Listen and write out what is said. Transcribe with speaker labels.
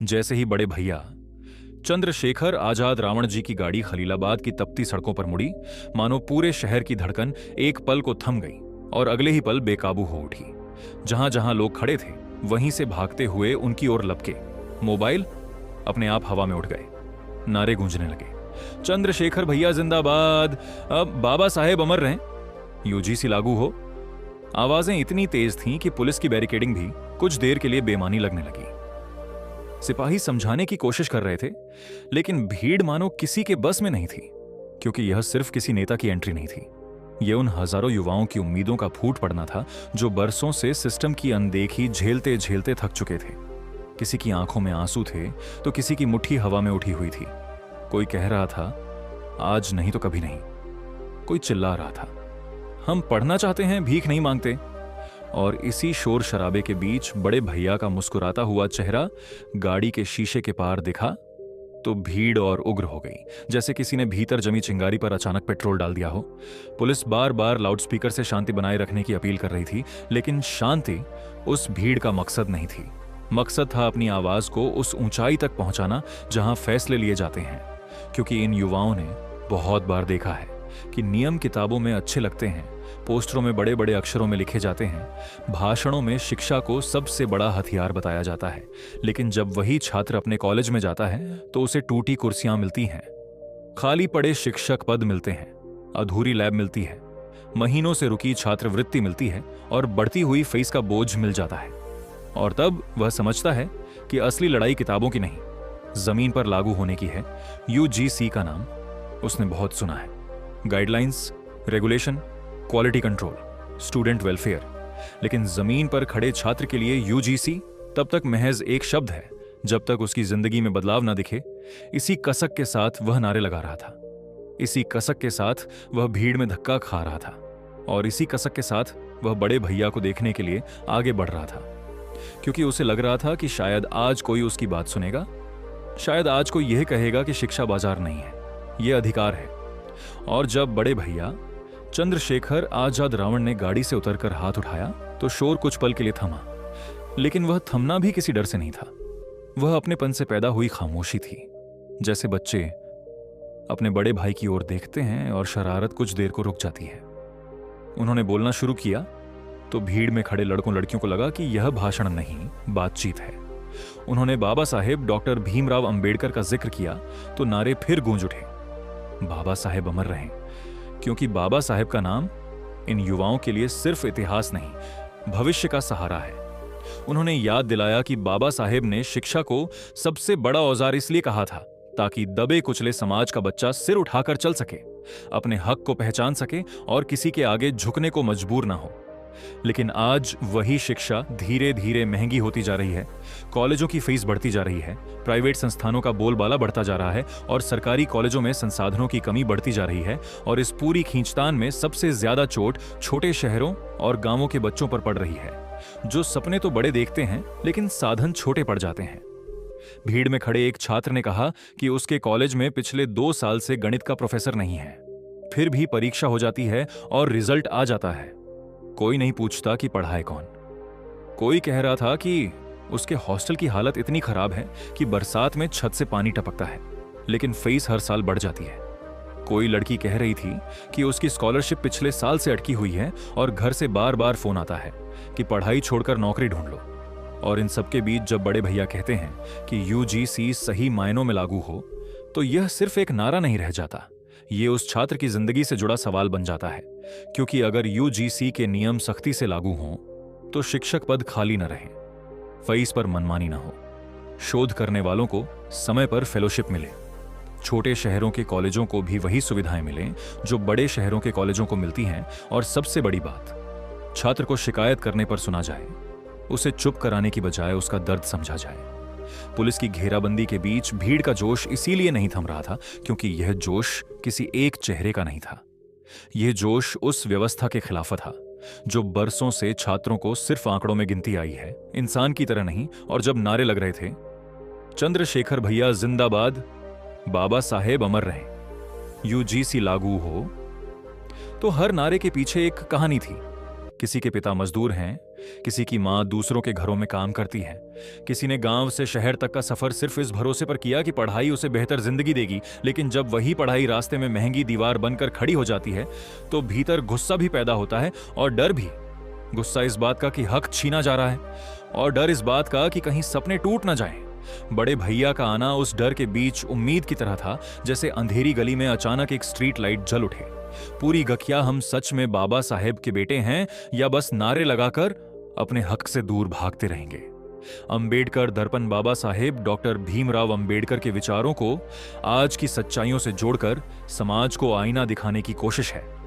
Speaker 1: जैसे ही बड़े भैया चंद्रशेखर आजाद रावण जी की गाड़ी खलीलाबाद की तपती सड़कों पर मुड़ी, मानो पूरे शहर की धड़कन एक पल को थम गई और अगले ही पल बेकाबू हो उठी। जहां जहां लोग खड़े थे वहीं से भागते हुए उनकी ओर लपके। मोबाइल अपने आप हवा में उठ गए। नारे गूंजने लगे, चंद्रशेखर भैया जिंदाबाद, अब बाबा साहेब अमर रहें, यूजीसी लागू हो। आवाजें इतनी तेज थीं कि पुलिस की बैरिकेडिंग भी कुछ देर के लिए बेमानी लगने लगी। सिपाही समझाने की कोशिश कर रहे थे, लेकिन भीड़ मानो किसी के बस में नहीं थी, क्योंकि यह सिर्फ किसी नेता की एंट्री नहीं थी। यह उन हजारों युवाओं की उम्मीदों का फूट पड़ना था जो बरसों से सिस्टम की अनदेखी झेलते झेलते थक चुके थे। किसी की आंखों में आंसू थे तो किसी की मुट्ठी हवा में उठी हुई थी। कोई कह रहा था आज नहीं तो कभी नहीं। कोई चिल्ला रहा था हम पढ़ना चाहते हैं, भीख नहीं मांगते। और इसी शोर शराबे के बीच बड़े भैया का मुस्कुराता हुआ चेहरा गाड़ी के शीशे के पार दिखा तो भीड़ और उग्र हो गई, जैसे किसी ने भीतर जमी चिंगारी पर अचानक पेट्रोल डाल दिया हो। पुलिस बार बार लाउडस्पीकर से शांति बनाए रखने की अपील कर रही थी, लेकिन शांति उस भीड़ का मकसद नहीं थी। मकसद था अपनी आवाज को उस ऊंचाई तक पहुंचाना जहां फैसले लिए जाते हैं। क्योंकि इन युवाओं ने बहुत बार देखा है कि नियम किताबों में अच्छे लगते हैं, पोस्टरों में बड़े बड़े अक्षरों में लिखे जाते हैं, भाषणों में शिक्षा को सबसे बड़ा हथियार बताया जाता है, लेकिन जब वही छात्र अपने कॉलेज में जाता है तो उसे टूटी कुर्सियां मिलती हैं, खाली पड़े शिक्षक पद मिलते हैं, अधूरी लैब मिलती है, महीनों से रुकी छात्रवृत्ति मिलती है और बढ़ती हुई फीस का बोझ मिल जाता है। और तब वह समझता है कि असली लड़ाई किताबों की नहीं, जमीन पर लागू होने की है। यूजीसी का नाम उसने बहुत सुना है, guidelines, regulation, quality control, student welfare, लेकिन जमीन पर खड़े छात्र के लिए यूजीसी तब तक महज एक शब्द है जब तक उसकी जिंदगी में बदलाव ना दिखे। इसी कसक के साथ वह नारे लगा रहा था, इसी कसक के साथ वह भीड़ में धक्का खा रहा था, और इसी कसक के साथ वह बड़े भैया को देखने के लिए आगे बढ़ रहा था, क्योंकि उसे लग रहा था कि शायद आज कोई उसकी बात सुनेगा, शायद आज कोई यह कहेगा कि शिक्षा बाजार नहीं है, यह अधिकार है। और जब बड़े भैया चंद्रशेखर आजाद रावण ने गाड़ी से उतरकर हाथ उठाया तो शोर कुछ पल के लिए थमा, लेकिन वह थमना भी किसी डर से नहीं था। वह अपनेपन से पैदा हुई खामोशी थी, जैसे बच्चे अपने बड़े भाई की ओर देखते हैं और शरारत कुछ देर को रुक जाती है। उन्होंने बोलना शुरू किया तो भीड़ में खड़े लड़कों लड़कियों को लगा कि यह भाषण नहीं, बातचीत है। उन्होंने बाबा साहेब डॉक्टर भीमराव अंबेडकर का जिक्र किया तो नारे फिर गूंज उठे, बाबा साहेब अमर रहें, क्योंकि बाबा साहेब का नाम इन युवाओं के लिए सिर्फ इतिहास नहीं, भविष्य का सहारा है। उन्होंने याद दिलाया कि बाबा साहेब ने शिक्षा को सबसे बड़ा औजार इसलिए कहा था ताकि दबे कुचले समाज का बच्चा सिर उठाकर चल सके, अपने हक को पहचान सके और किसी के आगे झुकने को मजबूर ना हो। लेकिन आज वही शिक्षा धीरे धीरे महंगी होती जा रही है, कॉलेजों की फीस बढ़ती जा रही है, प्राइवेट संस्थानों का बोलबाला बढ़ता जा रहा है और सरकारी कॉलेजों में संसाधनों की कमी बढ़ती जा रही है। और इस पूरी खींचतान में सबसे ज्यादा चोट छोटे शहरों और गांवों के बच्चों पर पड़ रही है, जो सपने तो बड़े देखते हैं लेकिन साधन छोटे पड़ जाते हैं। भीड़ में खड़े एक छात्र ने कहा कि उसके कॉलेज में पिछले 2 साल से गणित का प्रोफेसर नहीं है, फिर भी परीक्षा हो जाती है और रिजल्ट आ जाता है, कोई नहीं पूछता कि पढ़ाए कौन। कोई कह रहा था कि उसके हॉस्टल की हालत इतनी खराब है कि बरसात में छत से पानी टपकता है, लेकिन फीस हर साल बढ़ जाती है। कोई लड़की कह रही थी कि उसकी स्कॉलरशिप पिछले साल से अटकी हुई है और घर से बार बार फोन आता है कि पढ़ाई छोड़कर नौकरी ढूंढ लो। और इन सबके बीच जब बड़े भैया कहते हैं कि यूजीसी सही मायनों में लागू हो, तो यह सिर्फ एक नारा नहीं रह जाता, ये उस छात्र की जिंदगी से जुड़ा सवाल बन जाता है। क्योंकि अगर यूजीसी के नियम सख्ती से लागू हों तो शिक्षक पद खाली न रहे, फीस पर मनमानी न हो, शोध करने वालों को समय पर फेलोशिप मिले, छोटे शहरों के कॉलेजों को भी वही सुविधाएं मिलें जो बड़े शहरों के कॉलेजों को मिलती हैं, और सबसे बड़ी बात, छात्र को शिकायत करने पर सुना जाए, उसे चुप कराने की बजाय उसका दर्द समझा जाए। पुलिस की घेराबंदी के बीच भीड़ का जोश इसीलिए नहीं थम रहा था क्योंकि यह जोश किसी एक चेहरे का नहीं था, यह जोश उस व्यवस्था के खिलाफ था जो बरसों से छात्रों को सिर्फ आंकड़ों में गिनती आई है, इंसान की तरह नहीं। और जब नारे लग रहे थे, चंद्रशेखर भैया जिंदाबाद, बाबा साहेब अमर रहें, यूजीसी लागू हो, तो हर नारे के पीछे एक कहानी थी। किसी के पिता मजदूर हैं, किसी की माँ दूसरों के घरों में काम करती है, किसी ने गांव से शहर तक का सफर सिर्फ इस भरोसे पर किया कि पढ़ाई उसे बेहतर जिंदगी देगी। लेकिन जब वही पढ़ाई रास्ते में महंगी दीवार बनकर खड़ी हो जाती है तो भीतर गुस्सा भी पैदा होता है और डर भी। गुस्सा इस बात का कि हक छीना जा रहा है, और डर इस बात का कि कहीं सपने टूट ना जाएं। बड़े भैया का आना उस डर के बीच उम्मीद की तरह था, जैसे अंधेरी गली में अचानक एक स्ट्रीट लाइट जल उठे। पूरी गखिया हम सच में बाबा साहेब के बेटे हैं या बस नारे लगाकर अपने हक से दूर भागते रहेंगे। अंबेडकर दर्पण बाबा साहेब डॉक्टर भीमराव अंबेडकर के विचारों को आज की सच्चाइयों से जोड़कर समाज को आईना दिखाने की कोशिश है।